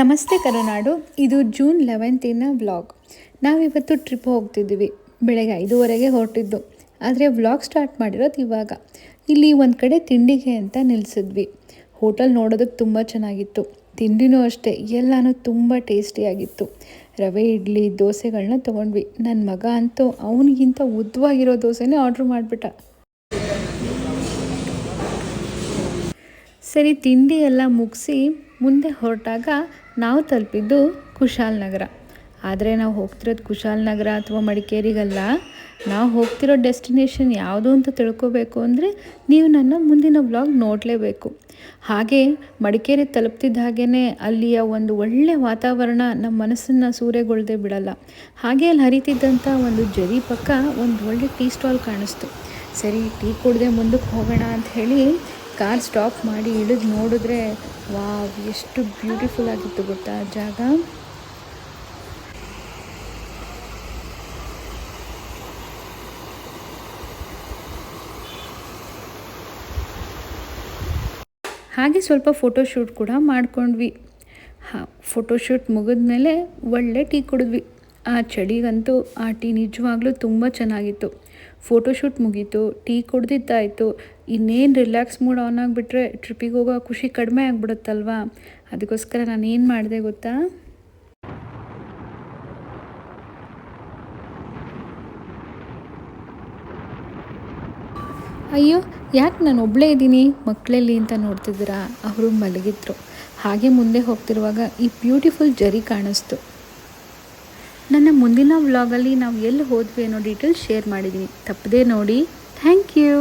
ನಮಸ್ತೆ ಕರುನಾಡು. ಇದು June 11ನ vlog. ನಾವಿವತ್ತು ಟ್ರಿಪ್ ಹೋಗ್ತಿದ್ದೀವಿ. ಬೆಳಗ್ಗೆ 5:30ಗೆ ಹೊರಟಿದ್ದು, ಆದರೆ ವ್ಲಾಗ್ ಸ್ಟಾರ್ಟ್ ಮಾಡಿರೋದು ಇವಾಗ. ಇಲ್ಲಿ ಒಂದು ಕಡೆ ತಿಂಡಿಗೆ ಅಂತ ನಿಲ್ಲಿಸಿದ್ವಿ. ಹೋಟೆಲ್ ನೋಡೋದಕ್ಕೆ ತುಂಬ ಚೆನ್ನಾಗಿತ್ತು. ತಿಂಡಿನೂ ಅಷ್ಟೇ, ಎಲ್ಲನೂ ತುಂಬ ಟೇಸ್ಟಿಯಾಗಿತ್ತು. ರವೆ ಇಡ್ಲಿ ದೋಸೆಗಳನ್ನ ತೊಗೊಂಡ್ವಿ. ನನ್ನ ಮಗ ಅಂತೂ ಅವನಿಗಿಂತ ಉದ್ದವಾಗಿರೋ ದೋಸೆನೇ ಆರ್ಡ್ರ್ ಮಾಡಿಬಿಟ್ಟ. ಸರಿ, ತಿಂಡಿ ಎಲ್ಲ ಮುಗಿಸಿ ಮುಂದೆ ಹೊರಟಾಗ ನಾವು ತಲುಪಿದ್ದು ಕುಶಾಲನಗರ. ಆದರೆ ನಾವು ಹೋಗ್ತಿರೋದು ಕುಶಾಲನಗರ ಅಥವಾ ಮಡಿಕೇರಿಗಲ್ಲ. ನಾವು ಹೋಗ್ತಿರೋ ಡೆಸ್ಟಿನೇಷನ್ ಯಾವುದು ಅಂತ ತಿಳ್ಕೋಬೇಕು ಅಂದರೆ ನೀವು ನನ್ನ ಮುಂದಿನ ವ್ಲಾಗ್ ನೋಡಲೇಬೇಕು. ಹಾಗೆ ಮಡಿಕೇರಿ ತಲುಪ್ತಿದ್ದ ಹಾಗೇ ಅಲ್ಲಿಯ ಒಂದು ಒಳ್ಳೆಯ ವಾತಾವರಣ ನಮ್ಮ ಮನಸ್ಸನ್ನು ಸೂರೆಗೊಳ್ಳದೆ ಬಿಡಲ್ಲ. ಹಾಗೆ ಅಲ್ಲಿ ಹರಿತಿದ್ದಂಥ ಒಂದು ಜರಿ ಪಕ್ಕ ಒಂದು ಒಳ್ಳೆ ಟೀ ಸ್ಟಾಲ್ ಕಾಣಿಸ್ತು. ಸರಿ, ಟೀ ಕುಡಿದೆ ಮುಂದಕ್ಕೆ ಹೋಗೋಣ ಅಂತ ಹೇಳಿ ಕಾರ್ ಸ್ಟಾಪ್ ಮಾಡಿ ಇಳಿದು ನೋಡಿದ್ರೆ ವಾವ್, ಎಷ್ಟು ಬ್ಯೂಟಿಫುಲ್ ಆಗಿತ್ತು ಗೊತ್ತಾ ಆ ಜಾಗ. ಹಾಗೆ ಸ್ವಲ್ಪ ಫೋಟೋಶೂಟ್ ಕೂಡ ಮಾಡ್ಕೊಂಡ್ವಿ. ಫೋಟೋಶೂಟ್ ಮುಗಿದ್ಮೇಲೆ ಒಳ್ಳೆ ಟೀ ಕುಡಿದ್ವಿ. ಆ ಚಳಿಗಂತೂ ಆ ಟೀ ನಿಜವಾಗ್ಲೂ ತುಂಬ ಚೆನ್ನಾಗಿತ್ತು. ಫೋಟೋಶೂಟ್ ಮುಗೀತು, ಟೀ ಕುಡ್ದಿದ್ದಾಯಿತು. ಇನ್ನೇನು ರಿಲ್ಯಾಕ್ಸ್ ಮೂಡ್ ಆನ್ ಆಗಿಬಿಟ್ರೆ ಟ್ರಿಪ್ಪಿಗೆ ಹೋಗೋ ಖುಷಿ ಕಡಿಮೆ ಆಗಿಬಿಡುತ್ತಲ್ವಾ. ಅದಕ್ಕೋಸ್ಕರ ನಾನು ಏನು ಮಾಡಿದೆ ಗೊತ್ತಾ, ಅಯ್ಯೋ ಯಾಕೆ ನಾನು ಒಬ್ಬಳೇ ಇದ್ದೀನಿ ಮಕ್ಕಳಲ್ಲಿ ಅಂತ ನೋಡ್ತಿದ್ದೀರಾ, ಅವರು ಮಲಗಿದ್ರು. ಹಾಗೆ ಮುಂದೆ ಹೋಗ್ತಿರುವಾಗ ಈ ಬ್ಯೂಟಿಫುಲ್ ಜರಿ ಕಾಣಿಸ್ತು. ನನ್ನ ಮುಂದಿನ ವ್ಲಾಗಲ್ಲಿ ನಾವು ಎಲ್ಲಿ ಹೋದ್ವಿ ಅನ್ನೋ ಡೀಟೇಲ್ಸ್ ಶೇರ್ ಮಾಡಿದ್ದೀನಿ, ತಪ್ಪದೇ ನೋಡಿ. Thank you.